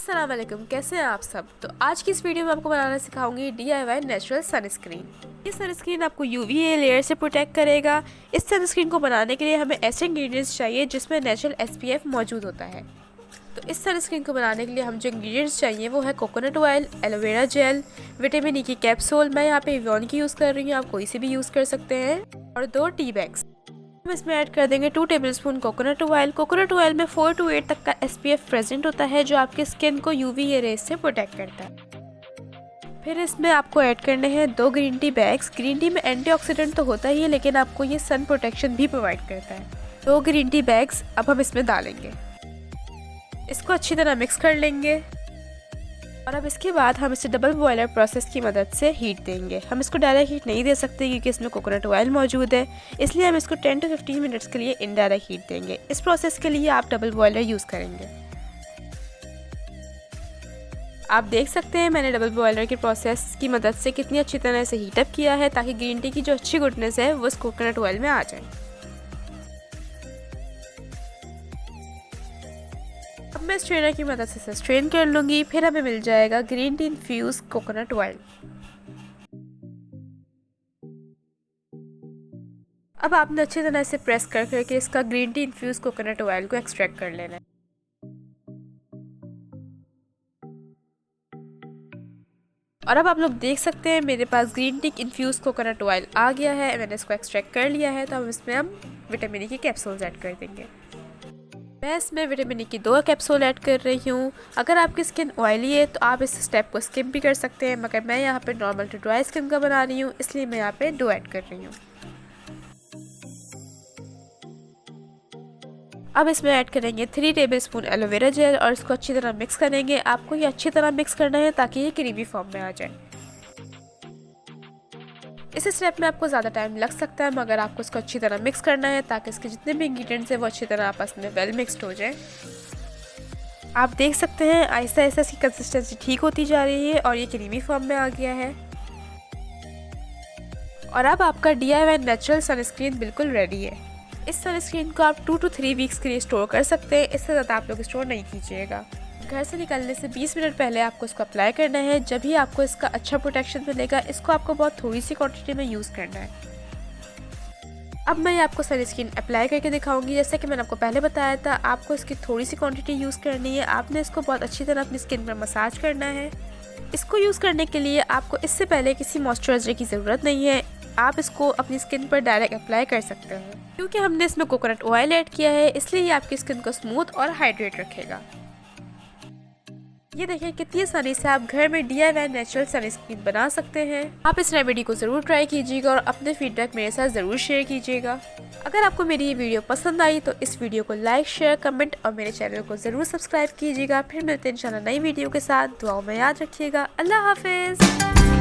अस्सलाम वालेकुम, कैसे हैं आप सब। तो आज की इस वीडियो में आपको बनाना सिखाऊंगी DIY नेचुरल सनस्क्रीन। ये सनस्क्रीन आपको UVA लेयर से प्रोटेक्ट करेगा। इस सनस्क्रीन को बनाने के लिए हमें ऐसे इंग्रेडिएंट्स चाहिए जिसमें नेचुरल SPF मौजूद होता है। तो इस सनस्क्रीन को बनाने के लिए हम जो इंग्रेडिएंट्स चाहिए वो है coconut oil, aloe vera gel, vitamin E की कैप्सूल। मैं यहाँ पे एवियन की यूज़ कर रही हूँ, आप कोई सी भी यूज़ कर सकते हैं, और 2 टी बैग्स। हम इसमें ऐड कर देंगे 2 tablespoon coconut oil. Coconut oil में 4 to 8 तक का SPF प्रेजेंट होता है जो आपके स्किन को UVA रेज से प्रोटेक्ट करता है। फिर इसमें आपको ऐड करने हैं 2 green tea bags. Green tea में एंटीऑक्सीडेंट तो होता ही है, लेकिन आपको ये सन प्रोटेक्शन भी प्रोवाइड करता है। 2 ग्रीन टी बैग्स अब हम इसमें डालेंगे, इसको अच्छी तरह मिक्स कर लेंगे और अब इसके बाद हम इसे डबल बॉयलर प्रोसेस की मदद से हीट देंगे। हम इसको डायरेक्ट हीट नहीं दे सकते क्योंकि इसमें कोकोनट ऑयल मौजूद है, इसलिए हम इसको 10 to 15 मिनट्स के लिए इनडायरेक्ट हीट देंगे। इस प्रोसेस के लिए आप डबल बॉयलर यूज़ करेंगे। आप देख सकते हैं मैंने डबल बॉयलर की प्रोसेस की मदद से कितनी अच्छी तरह से हीटअप किया है ताकि ग्रीन टी की जो अच्छी गुडनेस है वो इस कोकोनट ऑयल में आ जाए। अब मैं स्ट्रेनर की मदद से स्ट्रेन कर लूँगी, फिर हमें मिल जाएगा green tea infuse coconut oil. अब आपने अच्छी तरह से प्रेस कर करके इसका green tea infuse coconut oil को एक्सट्रैक्ट कर लेना है। और अब आप लोग देख सकते हैं मेरे पास green tea infuse coconut oil आ गया है, मैंने इसको एक्सट्रैक्ट कर लिया है। तो हम इसमें विटामिन ई की कैप्सूल्स ऐड कर देंगे। मैं इसमें विटामिन ई की 2 कैप्सूल ऐड कर रही हूँ। अगर आपकी स्किन ऑयली है तो आप इस स्टेप को स्किप भी कर सकते हैं, मगर मैं यहाँ पे नॉर्मल टू ड्राई स्किन का बना रही हूँ, इसलिए मैं यहाँ पे 2 ऐड कर रही हूँ। अब इसमें ऐड करेंगे 3 टेबलस्पून एलोवेरा जेल और इसको अच्छी तरह मिक्स करेंगे। आपको ये अच्छी तरह मिक्स करना है ताकि ये क्रीमी फॉर्म में आ जाए। इस स्टेप में आपको ज़्यादा टाइम लग सकता है, मगर आपको इसको अच्छी तरह मिक्स करना है ताकि इसके जितने भी इंग्रेडिएंट्स हैं वो अच्छी तरह आपस में वेल मिक्सड हो जाए। आप देख सकते हैं आहिस्ता आहिस्ता इसकी कंसिस्टेंसी ठीक होती जा रही है और ये क्रीमी फॉर्म में आ गया है। और अब आपका DIY नेचुरल सनस्क्रीन बिल्कुल रेडी है। इस सनस्क्रीन को आप 2 to 3 वीक्स के लिए स्टोर कर सकते हैं, इससे ज़्यादा आप लोग स्टोर नहीं कीजिएगा। घर से निकलने से 20 मिनट पहले आपको इसको अप्लाई करना है, जब भी आपको इसका अच्छा प्रोटेक्शन मिलेगा। इसको आपको बहुत थोड़ी सी क्वांटिटी में यूज़ करना है। अब मैं आपको सनस्क्रीन अप्लाई करके दिखाऊंगी। जैसे कि मैंने आपको पहले बताया था, आपको इसकी थोड़ी सी क्वांटिटी यूज़ करनी है। आपने इसको बहुत अच्छी तरह अपनी स्किन पर मसाज करना है। इसको यूज़ करने के लिए आपको इससे पहले किसी मॉइस्चराइजर की ज़रूरत नहीं है, आप इसको अपनी स्किन पर डायरेक्ट अप्लाई कर सकते हैं। क्योंकि हमने इसमें कोकोनट ऑयल ऐड किया है, इसलिए ये आपकी स्किन को स्मूथ और हाइड्रेट रखेगा। ये देखिए कितनी आसानी से आप घर में DIY नेचुरल सनस्क्रीन बना सकते हैं। आप इस रेमेडी को ज़रूर ट्राई कीजिएगा और अपने फीडबैक मेरे साथ ज़रूर शेयर कीजिएगा। अगर आपको मेरी ये वीडियो पसंद आई तो इस वीडियो को लाइक, शेयर, कमेंट और मेरे चैनल को ज़रूर सब्सक्राइब कीजिएगा। फिर मिलते हैं इंशाल्लाह नई वीडियो के साथ। दुआओं में याद रखिएगा। अल्लाह हाफिज़।